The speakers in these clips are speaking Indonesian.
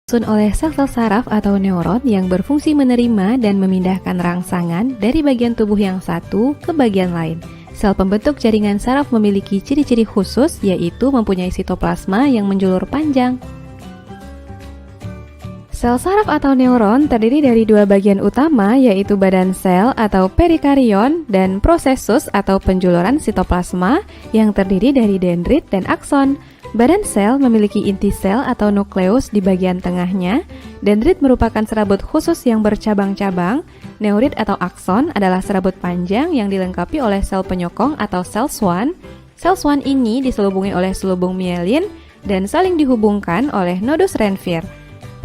disusun oleh sel-sel saraf atau neuron yang berfungsi menerima dan memindahkan rangsangan dari bagian tubuh yang satu ke bagian lain. Sel pembentuk jaringan saraf memiliki ciri-ciri khusus, yaitu mempunyai sitoplasma yang menjulur panjang. Sel saraf atau neuron terdiri dari dua bagian utama, yaitu badan sel atau perikarion dan prosesus atau penjuluran sitoplasma yang terdiri dari dendrit dan akson. Badan sel memiliki inti sel atau nukleus di bagian tengahnya. Dendrit merupakan serabut khusus yang bercabang-cabang. Neurit atau akson adalah serabut panjang yang dilengkapi oleh sel penyokong atau sel swan. Sel swan ini diselubungi oleh selubung mielin dan saling dihubungkan oleh nodus Ranvier.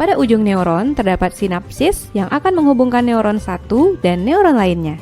Pada ujung neuron terdapat sinapsis yang akan menghubungkan neuron satu dan neuron lainnya.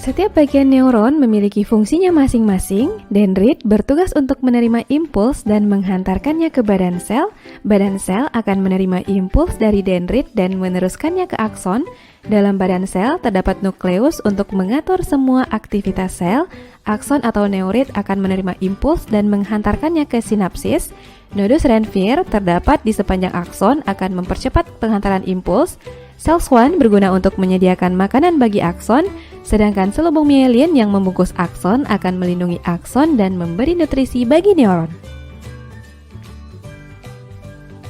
Setiap bagian neuron memiliki fungsinya masing-masing. Dendrit bertugas untuk menerima impuls dan menghantarkannya ke badan sel. Badan sel akan menerima impuls dari dendrit dan meneruskannya ke akson. Dalam badan sel terdapat nukleus untuk mengatur semua aktivitas sel. Akson atau neurit akan menerima impuls dan menghantarkannya ke sinapsis. Nodus Ranvier terdapat di sepanjang akson akan mempercepat penghantaran impuls. Sel swan berguna untuk menyediakan makanan bagi akson, sedangkan selubung mielin yang membungkus akson akan melindungi akson dan memberi nutrisi bagi neuron.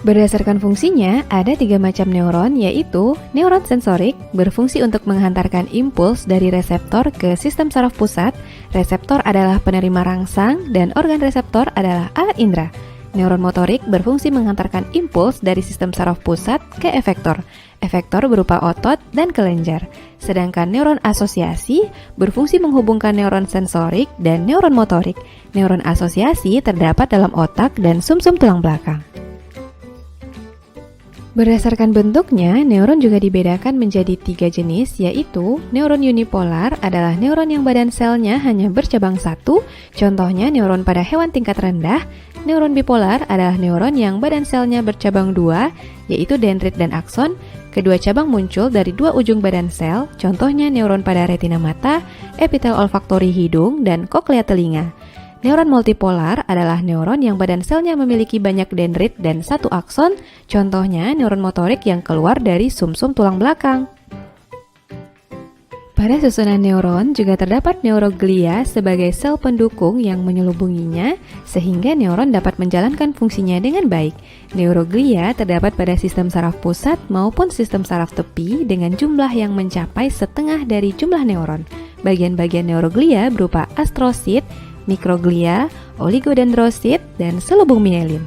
Berdasarkan fungsinya, ada 3 macam neuron, yaitu neuron sensorik, berfungsi untuk menghantarkan impuls dari reseptor ke sistem saraf pusat. Reseptor adalah penerima rangsang, dan organ reseptor adalah alat indera. Neuron motorik berfungsi menghantarkan impuls dari sistem saraf pusat ke efektor. Efektor berupa otot dan kelenjar. Sedangkan neuron asosiasi berfungsi menghubungkan neuron sensorik dan neuron motorik. Neuron asosiasi terdapat dalam otak dan sumsum tulang belakang. Berdasarkan bentuknya, neuron juga dibedakan menjadi 3 jenis, yaitu neuron unipolar adalah neuron yang badan selnya hanya bercabang satu, contohnya neuron pada hewan tingkat rendah. Neuron bipolar adalah neuron yang badan selnya bercabang 2, yaitu dendrit dan akson. Kedua cabang muncul dari 2 ujung badan sel, contohnya neuron pada retina mata, epitel olfaktori hidung, dan koklea telinga. Neuron multipolar adalah neuron yang badan selnya memiliki banyak dendrit dan 1 akson, contohnya neuron motorik yang keluar dari sumsum tulang belakang. Pada susunan neuron juga terdapat neuroglia sebagai sel pendukung yang menyelubunginya, sehingga neuron dapat menjalankan fungsinya dengan baik. Neuroglia terdapat pada sistem saraf pusat maupun sistem saraf tepi dengan jumlah yang mencapai setengah dari jumlah neuron. Bagian-bagian neuroglia berupa astrosit, mikroglia, oligodendrosit, dan selubung mielin.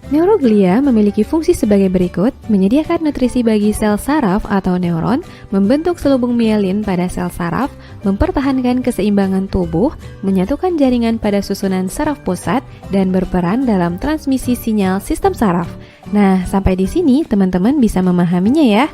Neuroglia memiliki fungsi sebagai berikut: menyediakan nutrisi bagi sel saraf atau neuron, membentuk selubung mielin pada sel saraf, mempertahankan keseimbangan tubuh, menyatukan jaringan pada susunan saraf pusat, dan berperan dalam transmisi sinyal sistem saraf. Nah, sampai di sini teman-teman bisa memahaminya ya.